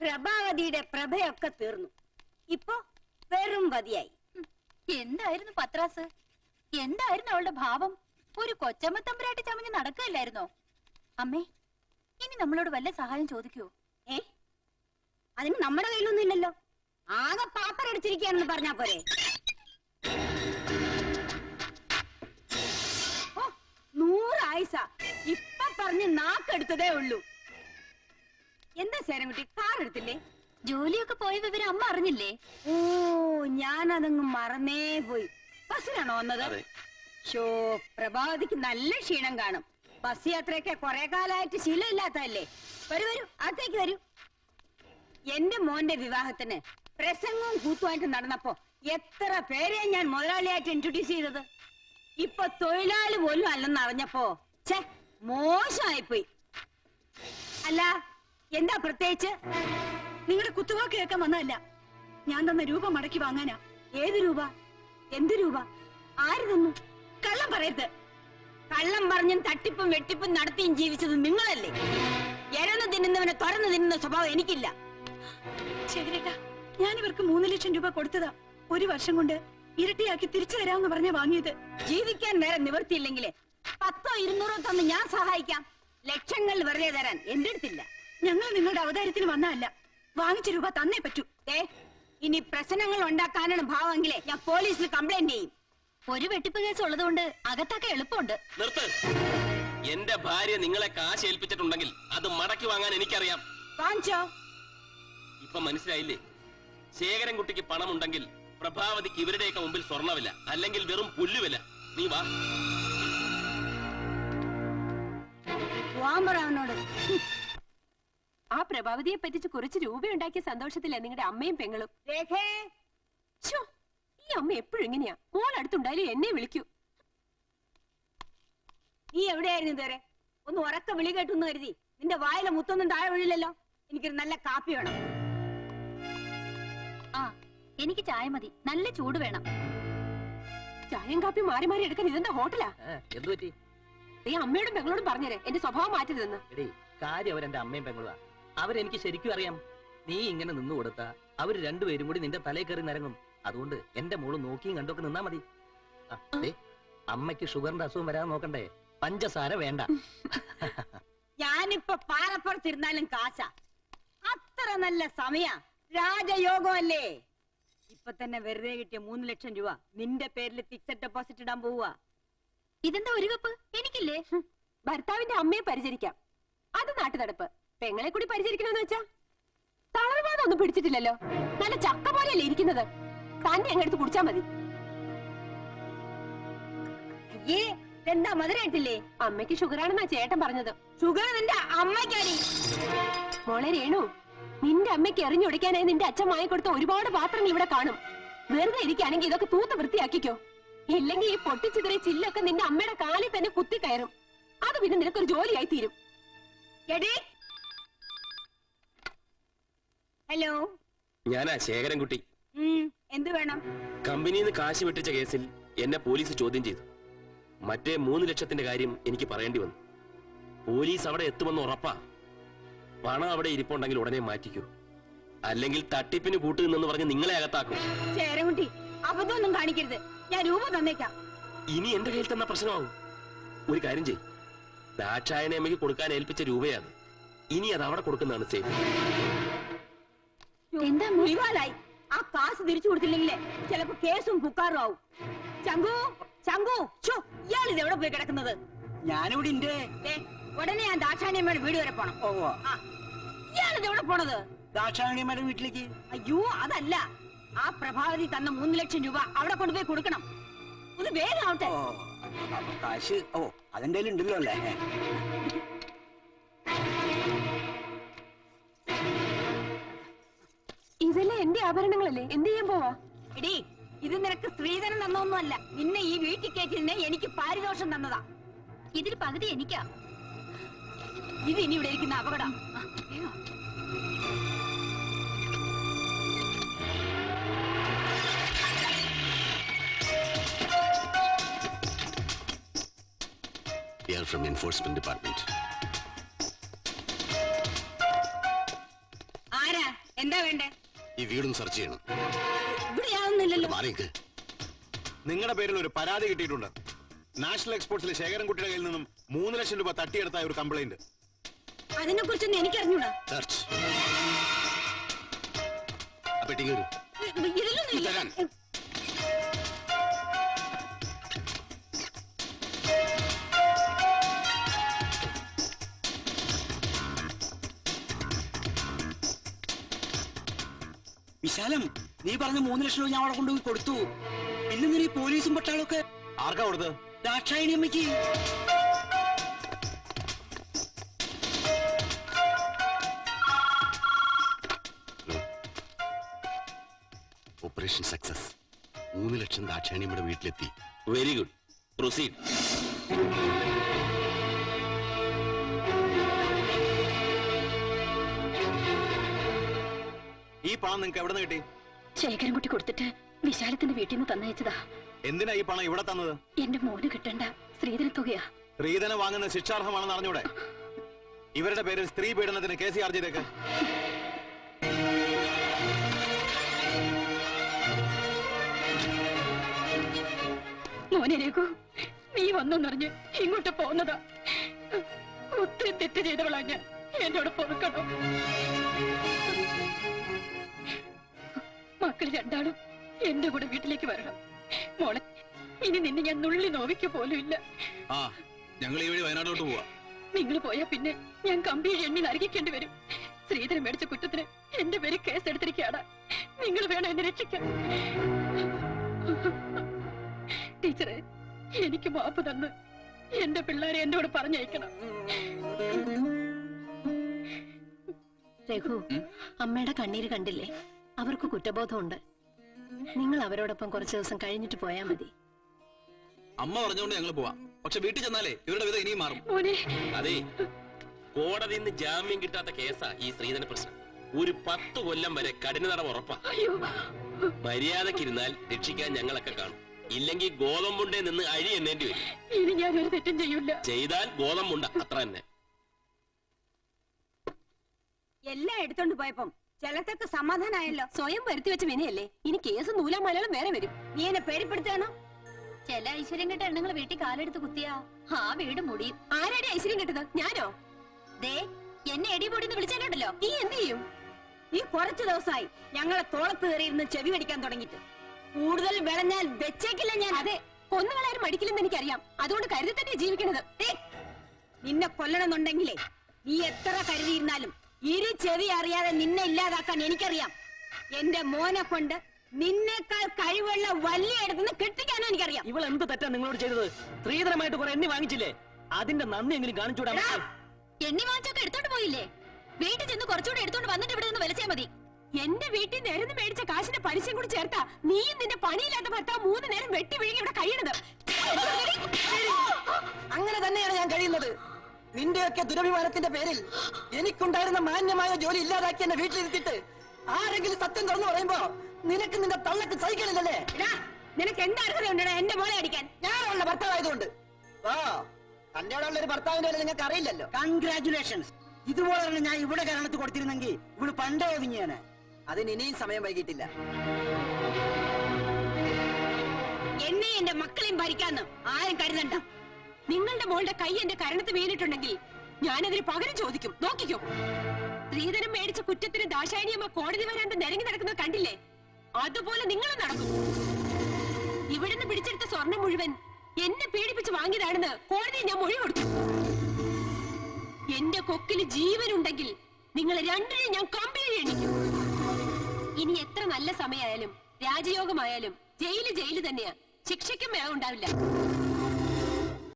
പ്രഭാവതിയുടെ പ്രഭയൊക്കെ തീർന്നു. ഇപ്പൊ വെറും വതിയായി. എന്തായിരുന്നു പത്രാസ്? എന്തായിരുന്നു അവളുടെ ഭാവം? ഒരു കൊച്ചമ്മ തമ്പുരാട്ടി ചമഞ്ഞ് നടക്കുകയല്ലായിരുന്നോ? അമ്മേ, ഇനി നമ്മളോട് വല്ല സഹായം ചോദിക്കൂ? അതിന് നമ്മുടെ കയ്യിലൊന്നും ഇല്ലല്ലോ. ആകെ പാപ്പറടിച്ചിരിക്കുകയാണെന്ന് പറഞ്ഞാ പോരെ. ഓ, 100 ആയിസ ഇപ്പൊ പറഞ്ഞ് നാക്കെടുത്തതേ ഉള്ളൂ. എന്താ ശരംകുട്ടി, കാർ എടുത്തില്ലേ? ജോലിയൊക്കെ പോയ വിവരം അമ്മ അറിഞ്ഞില്ലേ? ഓ, ഞാനതങ്ങ് മറന്നേ പോയി. ബസ്സിലാണോ വന്നത്? ഷോ, പ്രഭാവതിക്ക് നല്ല ക്ഷീണം കാണും. ബസ് യാത്രയൊക്കെ കുറെ കാലമായിട്ട് ശീലമില്ലാത്തതല്ലേ. വരൂ വരൂ, അകത്തേക്ക് വരൂ. എന്റെ മോന്റെ വിവാഹത്തിന് പ്രസംഗവും കൂത്തുമായിട്ട് നടന്നപ്പോ എത്ര പേരെ ഞാൻ മുതലാളിയായിട്ട് ഇൻട്രൊഡ്യൂസ് ചെയ്തത്. ഇപ്പൊ തൊഴിലാളി പോലും അല്ലെന്ന് അറിഞ്ഞപ്പോ ഛേ, മോശമായിപ്പോയി. അല്ല, എന്താ പ്രത്യേകിച്ച്? നിങ്ങളുടെ കുത്തുവാക്ക് കേൾക്കാൻ വന്നതല്ല, ഞാൻ തന്ന രൂപ മടക്കി വാങ്ങാനാ. ഏത് രൂപ? എന്ത് രൂപ? ആര് തന്നു? കള്ളം പറയരുത്. കള്ളം പറഞ്ഞും തട്ടിപ്പും വെട്ടിപ്പും നടത്തിയും ജീവിച്ചത് നിങ്ങളല്ലേ. എരന്ന് തിന്നുന്നവനെ തുറന്നു തിന്നുന്ന സ്വഭാവം എനിക്കില്ല. ശരിയേട്ടാ, ഞാൻ ഇവർക്ക് 3 ലക്ഷം രൂപ കൊടുത്തതാ. 1 വർഷം കൊണ്ട് ഇരട്ടിയാക്കി തിരിച്ചു തരാമെന്ന് പറഞ്ഞാ വാങ്ങിയത്. ജീവിക്കാൻ വേറെ നിവൃത്തിയില്ലെങ്കിലേ 100 200 തന്ന് ഞാൻ സഹായിക്കാം. ലക്ഷങ്ങൾ വെറുതെ തരാൻ എന്റെ അടുത്തില്ല. ഞങ്ങൾ നിങ്ങളുടെ അവതാരത്തിന് വന്നതല്ല, വാങ്ങിച്ച രൂപ തന്നേ പറ്റൂ. ഇനി പ്രശ്നങ്ങൾ ഉണ്ടാക്കാനാണ് ഭാവമെങ്കിലേ ഞാൻ പോലീസിൽ കംപ്ലൈന്റ് ചെയ്യും. ഒരു വെട്ടിപ്പ് കേസ് ഉള്ളതുകൊണ്ട് അകത്തൊക്കെ എളുപ്പമുണ്ട്. നിർത്ത്. എന്റെ ഭാര്യ നിങ്ങളെ കാശ് ഏൽപ്പിച്ചിട്ടുണ്ടെങ്കിൽ അത് മടക്കി വാങ്ങാൻ എനിക്കറിയാം. കാണിച്ചോ? ഇപ്പൊ മനസ്സിലായില്ലേ? ശേഖരൻകുട്ടിക്ക് പണമുണ്ടെങ്കിൽ പ്രഭാവതിക്ക് ഇവരുടെയൊക്കെ മുമ്പിൽ സ്വർണ്ണവില്ല, അല്ലെങ്കിൽ വെറും പുല്ലുവില്ല. നീ വാ. അവനോട് ആ പ്രഭാവതിയെ പറ്റിച്ച് കുറച്ച് രൂപയുണ്ടാക്കിയ സന്തോഷത്തില്ല നിങ്ങളുടെ അമ്മയും പെങ്ങളും. ഈ അമ്മ എപ്പോഴും ഇങ്ങനെയാ. മോൾ അടുത്തുണ്ടായാലും എന്നെ വിളിക്കൂ. നീ എവിടെയായിരുന്നു ഇതുവരെ? ഒന്ന് ഉറക്ക വിളി കേട്ടെന്ന് കരുതി നിന്റെ വായിലെ മുത്തൊന്നും താഴെ വീഴില്ലല്ലോ. എനിക്കൊരു നല്ല കാപ്പി വേണം. ആ, എനിക്ക് ചായ മതി. നല്ല ചൂട് വേണം. ചായയും കാപ്പി മാറി മാറി എടുക്കാൻ ഇതെന്താ ഹോട്ടലാ? എന്തുപറ്റി? നീ അമ്മയോടും പെങ്ങളോടും പറഞ്ഞേരെ എന്റെ സ്വഭാവം മാറ്റരുതെന്ന്. എടീ, കാര്യം അവരെന്റെ അമ്മയും പെങ്ങളുവാ. അവരെനിക്ക് ശരിക്കും അറിയാം. നീ ഇങ്ങനെ നിന്നു കൊടുത്താ അവര് രണ്ടുപേരും കൂടി നിന്റെ തലയിൽ കയറി നിരങ്ങും. അതുകൊണ്ട് എന്റെ മോള് നോക്കിയും കണ്ടൊക്കെ നിന്നാ മതി. അമ്മയ്ക്ക് ഷുഗറിന്റെ അസുഖം വരാതെ നോക്കണ്ടേ? പഞ്ചസാര വേണ്ട. ഞാനിപ്പൊ പാറപ്പുറത്തിരുന്നാലും കാശ. അത്ര നല്ല സമയ രാജയോഗമല്ലേ. ഇപ്പൊ തന്നെ വെറുതെ കിട്ടിയ 3 ലക്ഷം രൂപ നിന്റെ പേരിൽ ഫിക്സഡ് ഡെപ്പോസിറ്റ് ഇടാൻ പോവുക. ഇതെന്താ ഒരു കപ്പ്? എനിക്കില്ലേ? ഭർത്താവിന്റെ അമ്മയെ പരിചരിക്കാം, അത് നാട്ടുനടപ്പ്. പെങ്ങളെ കൂടി പരിചരിക്കണമെന്ന് വെച്ചാ തളർവാദം ഒന്നും പിടിച്ചിട്ടില്ലല്ലോ. നല്ല ചക്ക പോലെയല്ലേ ഇരിക്കുന്നത്. തന്നെ അങ്ങെടുത്ത് കുടിച്ചാ മതി. എന്താ മധുരായിട്ടില്ലേ? അമ്മയ്ക്ക് ഷുഗറാണെന്നാ ചേട്ടൻ പറഞ്ഞത്. ഷുഗർ നിന്റെ അമ്മയ്ക്കാടി. മോളെ രേണു, നിന്റെ അമ്മയ്ക്ക് എറിഞ്ഞുടയ്ക്കാനായി നിന്റെ അച്ഛൻ വാങ്ങിക്കൊടുത്ത ഒരുപാട് പാത്രങ്ങൾ ഇവിടെ കാണും. വെറുതെ ഇരിക്കുകയാണെങ്കിൽ ഇതൊക്കെ തൂത്ത് വൃത്തിയാക്കിക്കോ. ഇല്ലെങ്കിൽ ഈ പൊട്ടിച്ചിതറിയ ചില്ലൊക്കെ നിന്റെ അമ്മയുടെ കാലിൽ തന്നെ കുത്തി കയറും. അത് പിന്നെ നിനക്കൊരു ജോലിയായി തീരും. ഹലോ, ഞാനാ ശേഖരൻകുട്ടി. എന്ത് വേണം? കമ്പനിന്ന് കാശ് വെട്ടിച്ച കേസിൽ എന്നെ പോലീസ് ചോദ്യം ചെയ്തു. മറ്റേ 3 ലക്ഷത്തിന്റെ കാര്യം എനിക്ക് പറയേണ്ടി വന്നു. പോലീസ് അവിടെ എത്തുമെന്ന് ഉറപ്പാ. പണം അവിടെ ഇരിപ്പുണ്ടെങ്കിൽ ഉടനെ മാറ്റിക്കൂ, അല്ലെങ്കിൽ തട്ടിപ്പിന് കൂട്ടുനിന്ന് പറഞ്ഞ് നിങ്ങളെ അകത്താക്കും. ശേഖരൻകുട്ടി, അബദ്ധമൊന്നും കാണിക്കരുത്. ഞാൻ രൂപ തന്നേക്കാം. ഇനി എന്റെ കയ്യിൽ തന്ന പ്രശ്നമാവും. ഒരു കാര്യം ചെയ്യും, ദാക്ഷായണി അമ്മയ്ക്ക് കൊടുക്കാൻ ഏൽപ്പിച്ച രൂപയാണ്. ഇനി അത് അവിടെ കൊടുക്കുന്നതാണ് സേഫ്. എന്താ മുഴിവാലായി? ആ കാശ് തിരിച്ചു കൊടുത്തില്ലെങ്കിലേ ചിലപ്പോ കേസും പുക്കാറും ആവും. ചങ്കു, ചങ്കു, ഇയാൾ ഇത് എവിടെ പോയി കിടക്കുന്നത്? ഞാനിവിടെ ഉടനെ ഞാൻ ദാക്ഷായണിയമ്മയുടെ വീട് വരെ പോണം. ഇയാളിത് എവിടെ പോണത്? ദാക്ഷായണിയമ്മയുടെ വീട്ടിലേക്ക്. അയ്യോ, അതല്ല. ആ പ്രഭാവതി തന്ന 3 ലക്ഷം രൂപ അവിടെ കൊണ്ടുപോയി കൊടുക്കണം. ഒന്ന് വേഗം ആവട്ടെ. കാശ് അതെന്റെ ഉണ്ടല്ലോ അല്ലേ? ഇതല്ലേ എന്റെ ആഭരണങ്ങളല്ലേ? എന്ത് ചെയ്യാൻ പോവാ? എടീ, ഇത് നിനക്ക് സ്ത്രീധനം തന്നൊന്നുമല്ല. നിന്നെ ഈ വീട്ടിൽ കയറ്റിനെ എനിക്ക് പാരിതോഷം തന്നതാ. ഇതിൽ പകുതി എനിക്കാ. ഇത് ഇനി ഇവിടെ ഇരിക്കുന്ന അപകടം. We are from Enforcement Department. ആരാ? എന്താ വേണ്ടേ? ഈ വീടും സെർച്ച് ചെയ്യണം. ഇവിടെ ആവുന്നില്ലല്ലോ. മാറിക്ക്. നിങ്ങളുടെ പേരിൽ ഒരു പരാതി കിട്ടിയിട്ടുണ്ട്. നാഷണൽ എക്സ്പോർട്സിലെ ശേഖരൻകുട്ടിയുടെ കയ്യിൽ നിന്നും 3 ലക്ഷം രൂപ തട്ടിയെടുത്ത ഒരു കംപ്ലൈന്റ്. അതിനെ കുറിച്ചൊന്നും എനിക്കറിഞ്ഞൂടാ. ഇതിലൊന്നും വിശാലം, നീ പറഞ്ഞ 3 ലക്ഷം രൂപ ഞാൻ അവിടെ കൊണ്ടുപോയി കൊടുത്തു. പിന്നെ നീ പോലീസും പട്ടാളൊക്കെ ആർക്കാ കൊടുത്തത്? ദാക്ഷായണി അമ്മയ്ക്ക്. Operation success. 3 ലക്ഷം ദാക്ഷായണിയമ്മയുടെ വീട്ടിലെത്തി. Very good, proceed. ഈ പണം നിങ്ങൾക്ക് എവിടെ നിന്ന് കിട്ടി? ശേഖരൻകുട്ടി കൊടുത്തിട്ട് വിശാലത്തിന്റെ വീട്ടിൽ നിന്ന് തന്നയച്ചതാ. എന്തിനാ ഈ പണം ഇവിടെ തന്നത്? എന്റെ മോന് കിട്ടണ്ട സ്ത്രീധന തുകയാ. സ്ത്രീധനം വാങ്ങുന്ന ശിക്ഷാർഹമാണെന്ന് അറിഞ്ഞൂടെ? ഇവരുടെ പേരിൽ സ്ത്രീ പീഡനത്തിന് കേസ് ചാർജ് ചെയ്തേക്ക്. മോനെ രഘു, നീ വന്നറിഞ്ഞ് ഇങ്ങോട്ട് പോന്നതാ. ഒത്തിരി തെറ്റ് ചെയ്തവളാ ഞാൻ. എന്നോട് പൊറുക്കണം. മക്കൾ രണ്ടാളും എന്റെ കൂടെ വീട്ടിലേക്ക് വരണം. മോളെ, ഇനി നിന്നെ ഞാൻ നുള്ളി നോവിക്ക പോലും ഇല്ല. ഞങ്ങൾ ഈ വഴി വയനാട്ടിലോട്ട് പോവാ. നിങ്ങൾ പോയാ പിന്നെ ഞാൻ കമ്പിയിൽ എണ്ണി നരകിക്കേണ്ടി വരും. ശ്രീധരൻ മേടിച്ച കുറ്റത്തിന് എന്റെ പേര് കേസെടുത്തിരിക്കുകയാണ്. നിങ്ങൾ വേണം എന്നെ രക്ഷിക്കാൻ. ടീച്ചറെ, എനിക്ക് മാപ്പ് തന്ന് എന്റെ പിള്ളേരെ എന്നോട് പറഞ്ഞയക്കണം. രഘു, അമ്മയുടെ കണ്ണീര് കണ്ടില്ലേ? അവർക്ക് കുറ്റബോധമുണ്ട്. നിങ്ങൾ അവരോടൊപ്പം കുറച്ചു ദിവസം കഴിഞ്ഞിട്ട് പോയാ മതി. അമ്മ പറഞ്ഞുകൊണ്ട് ഞങ്ങൾ പോവാം. പക്ഷെ വീട്ടിൽ ചെന്നാലേ ഇവരുടെ വിധം ഇനിയും മാറും. അതെ, കോടതിയിൽ നിന്ന് ജാമ്യം കിട്ടാത്ത കേസാ ഈ ശ്രീധന പ്രശ്നം. ഒരു 10 കൊല്ലം വരെ കഠിന തടവ് ഉറപ്പാ. മര്യാദക്കിരുന്നാൽ രക്ഷിക്കാൻ ഞങ്ങളൊക്കെ കാണും. ഇല്ലെങ്കിൽ ഗോതമ്പുണ്ടേ നിന്ന് അഴി എണ്ണേണ്ടി വരും. ഇനി ഞാൻ ഒരു തെറ്റും ചെയ്യൂല. ചെയ്താൽ ഗോതമ്പുണ്ട, അത്ര തന്നെ. എല്ലാം എടുത്തോണ്ട് പോയപ്പം ചിലത്തൊക്കെ സമാധാനായല്ലോ. സ്വയം വരുത്തി വെച്ച വിനയല്ലേ? ഇനി കേസ് നൂലാം മലയാളം വേറെ വരും. നീ എന്നെ പേടിപ്പെടുത്താണോ? ചില ഐശ്വര്യം കെട്ട എണ്ണങ്ങൾ വീട്ടിൽ കാലെടുത്ത് കുത്തിയാ ആ വീട് മുടിയും. ആരാടി ഐശ്വര്യം കെട്ടത്? ഞാനോ? ദേ, എന്നെ എടി പൊടിന്ന് വിളിച്ചാലുണ്ടല്ലോ. നീ എന്ത് ചെയ്യും? ഈ കുറച്ചു ദിവസമായി ഞങ്ങളെ തോളത്ത് കയറിയിരുന്ന് ചെവി കടിക്കാൻ തുടങ്ങിട്ട്. കൂടുതൽ വിളഞ്ഞാൽ വെച്ചേക്കില്ല ഞാൻ. അതെ, കൊന്നുകളാരും മടിക്കില്ലെന്ന് എനിക്കറിയാം. അതുകൊണ്ട് കരുതി തന്നെ ജീവിക്കണത്. നിന്നെ കൊല്ലണമെന്നുണ്ടെങ്കിലേ നീ എത്ര കരുതിയിരുന്നാലും ഇരു ചെവി അറിയാതെ നിന്നെ ഇല്ലാതാക്കാൻ എനിക്കറിയാം. എന്റെ മോനെ കൊണ്ട് നിന്നേക്കാൾ കഴിവുള്ള വലിയ ഇടത്തുനിന്ന് കെട്ടിക്കാനും എനിക്കറിയാം. ഇവൾ എന്ത് തെറ്റാ നിങ്ങളോട് ചെയ്തത്? സ്ത്രീധനമായിട്ട് കുറെ എണ്ണി വാങ്ങിച്ചില്ലേ? അതിന്റെ നന്ദി എങ്കിലും കാണിച്ചൂടാ? എണ്ണി വാങ്ങിച്ചൊക്കെ എടുത്തോണ്ട് പോയില്ലേ? വീട്ടിൽ ചെന്ന് കുറച്ചുകൂടെ എടുത്തോണ്ട് വന്നിട്ട് ഇവിടെ നിന്ന് വലിച്ചാ മതി. എന്റെ വീട്ടിൽ നേരം മേടിച്ച കാശിന്റെ പലിശയും കൂടി ചേർത്താ നീയും നിന്റെ പണിയില്ലാത്ത ഭർത്താവ് 3 നേരം വെട്ടി വിഴുങ്ങി ഇവിടെ കഴിയണത്. അങ്ങനെ തന്നെയാണ് ഞാൻ കഴിയുന്നത്. നിന്റെയൊക്കെ ദുരഭിമാനത്തിന്റെ പേരിൽ എനിക്കുണ്ടായിരുന്ന മാന്യമായ ജോലി ഇല്ലാതാക്കി എന്നെ വീട്ടിലിരുത്തിട്ട് ആരെങ്കിലും സത്യം തുറന്നു പറയുമ്പോ നിനക്ക് നിന്റെ തള്ളക്ക് സഹിക്കണില്ലല്ലേ? നിനക്ക് എന്താ അർഹതയുണ്ടോ എന്റെ മോളെ അടിക്കാൻ? ഞാനുള്ള ഭർത്താവായതുകൊണ്ട്. തന്റെ അവിടെ ഉള്ള ഒരു ഭർത്താവിന്റെ നിങ്ങൾക്ക് അറിയില്ലല്ലോ. കൺഗ്രാറ്റുലേഷൻസ്. ഇതുപോലെ ഞാൻ ഇവിടെ കാരണത്ത് കൊടുത്തിരുന്നെങ്കിൽ ഇവിടെ പണ്ടേ ഒതുങ്ങിയാണ്. അതിന് ഇനിയും സമയം വൈകിട്ടില്ല. എന്നെ എന്റെ മക്കളെയും ഭരിക്കാന്ന് ആരും കരുതണ്ട. നിങ്ങളുടെ മോളുടെ കൈ എന്റെ കരണത്ത് വീണിട്ടുണ്ടെങ്കിൽ ഞാനതിന് പകരം ചോദിക്കും. നോക്കിക്കോ. സ്ത്രീധനം മേടിച്ച കുറ്റത്തിന് ദാശായണിയമ്മ കോടതി വരാണ്ട് നിരങ്ങി നടക്കുന്നത് കണ്ടില്ലേ? അതുപോലെ നിങ്ങളും നടക്കും. ഇവിടുന്ന് പിടിച്ചെടുത്ത സ്വർണം മുഴുവൻ എന്നെ പീഡിപ്പിച്ച് വാങ്ങിയതാണെന്ന് കോടതിയിൽ ഞാൻ മൊഴി കൊടുത്തു. എന്റെ കൊക്കില് ജീവനുണ്ടെങ്കിൽ നിങ്ങളെ രണ്ടിനെയും ഞാൻ കമ്പിയിൽ എണ്ണിക്കും. ഇനി എത്ര നല്ല സമയമായാലും രാജയോഗമായാലും ജയില് തന്നെയാ. ശിക്ഷയ്ക്കും വേണം ഉണ്ടാവില്ല.